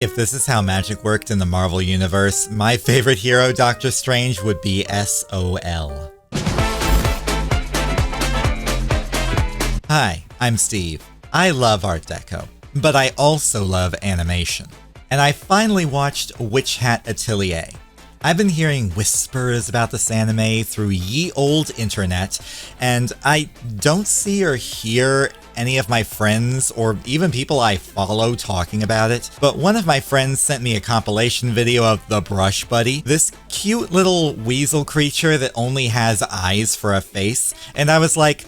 If this is how magic worked in the Marvel Universe, my favorite hero, Doctor Strange, would be SOL. Hi, I'm Steve. I love Art Deco, but I also love animation. And I finally watched Witch Hat Atelier. I've been hearing whispers about this anime through ye olde internet, and I don't see or hear any of my friends or even people I follow talking about it, but one of my friends sent me a compilation video of the Brush Buddy, this cute little weasel creature that only has eyes for a face, and I was like,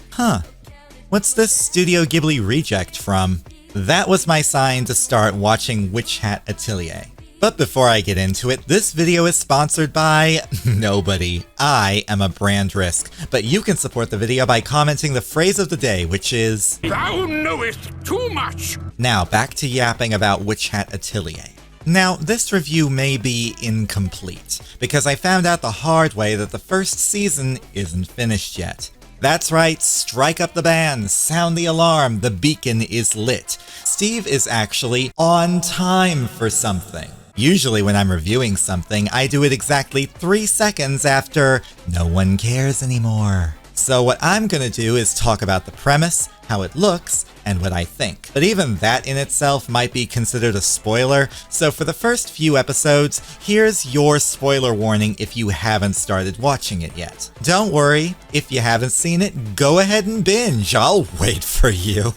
what's this Studio Ghibli reject from? That was my sign to start watching Witch Hat Atelier. But before I get into it, this video is sponsored by nobody. I am a brand risk, but you can support the video by commenting the phrase of the day, which is, "Thou knowest too much!" Now back to yapping about Witch Hat Atelier. Now, this review may be incomplete, because I found out the hard way that the first season isn't finished yet. That's right, strike up the band, sound the alarm, the beacon is lit. Steve is actually on time for something. Usually when I'm reviewing something, I do it exactly 3 seconds after no one cares anymore. So what I'm gonna do is talk about the premise, how it looks, and what I think. But even that in itself might be considered a spoiler, so for the first few episodes, here's your spoiler warning if you haven't started watching it yet. Don't worry, if you haven't seen it, go ahead and binge, I'll wait for you.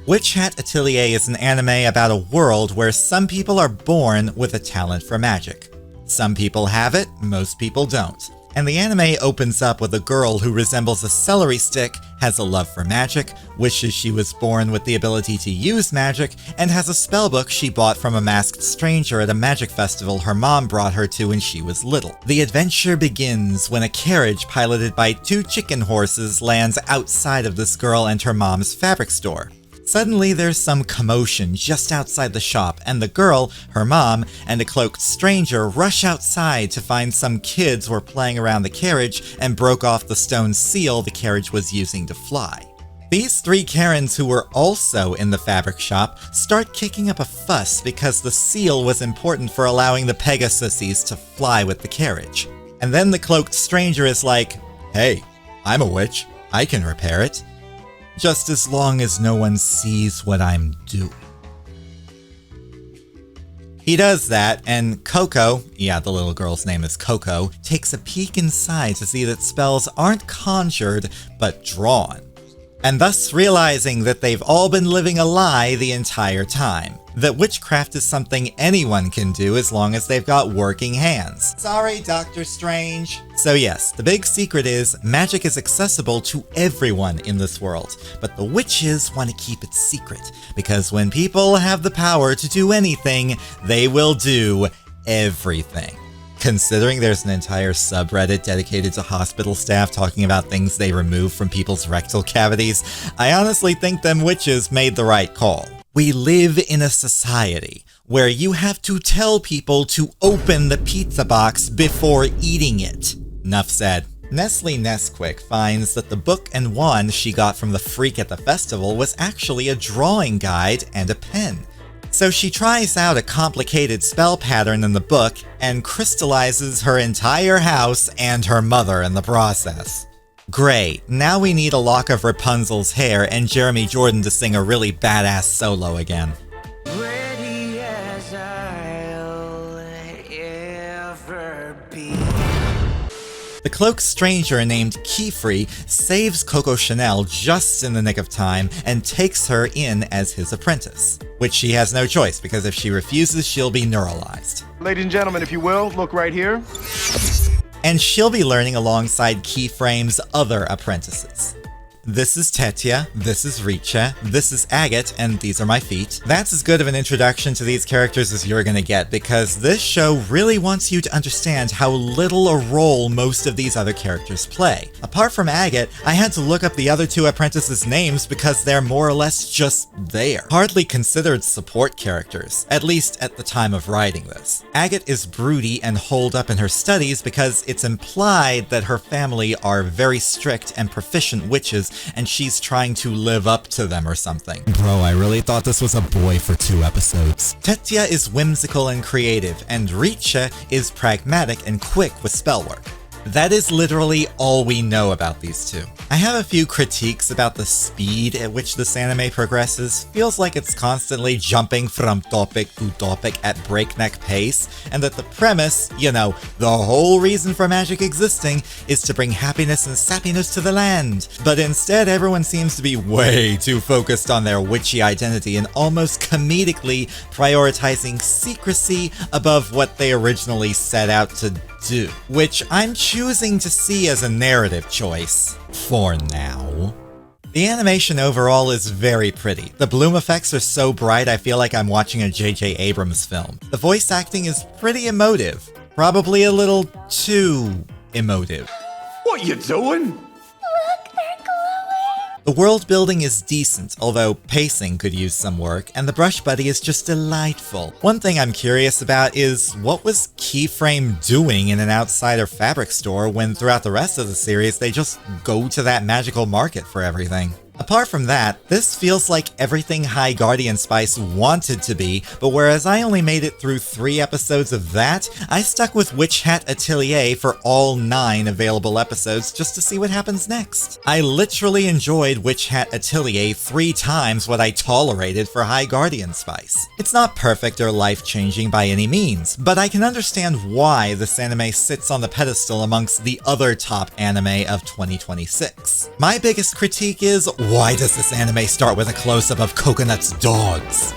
Witch Hat Atelier is an anime about a world where some people are born with a talent for magic. Some people have it, most people don't. And the anime opens up with a girl who resembles a celery stick, has a love for magic, wishes she was born with the ability to use magic, and has a spellbook she bought from a masked stranger at a magic festival her mom brought her to when she was little. The adventure begins when a carriage piloted by 2 chicken horses lands outside of this girl and her mom's fabric store. Suddenly there's some commotion just outside the shop, and the girl, her mom, and a cloaked stranger rush outside to find some kids were playing around the carriage and broke off the stone seal the carriage was using to fly. These 3 Karens who were also in the fabric shop start kicking up a fuss because the seal was important for allowing the Pegasuses to fly with the carriage. And then the cloaked stranger is like, "Hey, I'm a witch, I can repair it. Just as long as no one sees what I'm doing." He does that, and Coco, yeah, the little girl's name is Coco, takes a peek inside to see that spells aren't conjured, but drawn. And thus realizing that they've all been living a lie the entire time. That witchcraft is something anyone can do as long as they've got working hands. Sorry, Doctor Strange. So yes, the big secret is magic is accessible to everyone in this world, but the witches want to keep it secret, because when people have the power to do anything, they will do everything. Considering there's an entire subreddit dedicated to hospital staff talking about things they remove from people's rectal cavities, I honestly think them witches made the right call. We live in a society where you have to tell people to open the pizza box before eating it. Enough said. Nestle Nesquik finds that the book and wand she got from the freak at the festival was actually a drawing guide and a pen. So she tries out a complicated spell pattern in the book and crystallizes her entire house and her mother in the process. Great, now we need a lock of Rapunzel's hair and Jeremy Jordan to sing a really badass solo again. Ready as I'll ever be. The cloaked stranger named Keyfree saves Coco Chanel just in the nick of time and takes her in as his apprentice. Which she has no choice, because if she refuses, she'll be neuralized. Ladies and gentlemen, if you will, look right here. And she'll be learning alongside Keyframe's other apprentices. This is Tetya, this is Richa, this is Agate, and these are my feet. That's as good of an introduction to these characters as you're gonna get, because this show really wants you to understand how little a role most of these other characters play. Apart from Agate, I had to look up the other 2 apprentices' names because they're more or less just there. Hardly considered support characters, at least at the time of writing this. Agate is broody and holed up in her studies because it's implied that her family are very strict and proficient witches and she's trying to live up to them or something. Bro, I really thought this was a boy for 2 episodes. Tetya is whimsical and creative, and Richa is pragmatic and quick with spell work. That is literally all we know about these two. I have a few critiques about the speed at which this anime progresses. Feels like it's constantly jumping from topic to topic at breakneck pace, and that the premise, you know, the whole reason for magic existing is to bring happiness and sappiness to the land. But instead, everyone seems to be way too focused on their witchy identity and almost comedically prioritizing secrecy above what they originally set out to do, which I'm choosing to see as a narrative choice for now. The animation overall is very pretty. The bloom effects are so bright I feel like I'm watching a J.J. Abrams film. The voice acting is pretty emotive, probably a little too emotive. What you doing? The world building is decent, although pacing could use some work, and the brush buddy is just delightful. One thing I'm curious about is, what was Keyframe doing in an outsider fabric store when throughout the rest of the series they just go to that magical market for everything? Apart from that, this feels like everything High Guardian Spice wanted to be, but whereas I only made it through 3 episodes of that, I stuck with Witch Hat Atelier for all 9 available episodes just to see what happens next. I literally enjoyed Witch Hat Atelier 3 times what I tolerated for High Guardian Spice. It's not perfect or life-changing by any means, but I can understand why this anime sits on the pedestal amongst the other top anime of 2026. My biggest critique is, why does this anime start with a close-up of Coconut's dogs?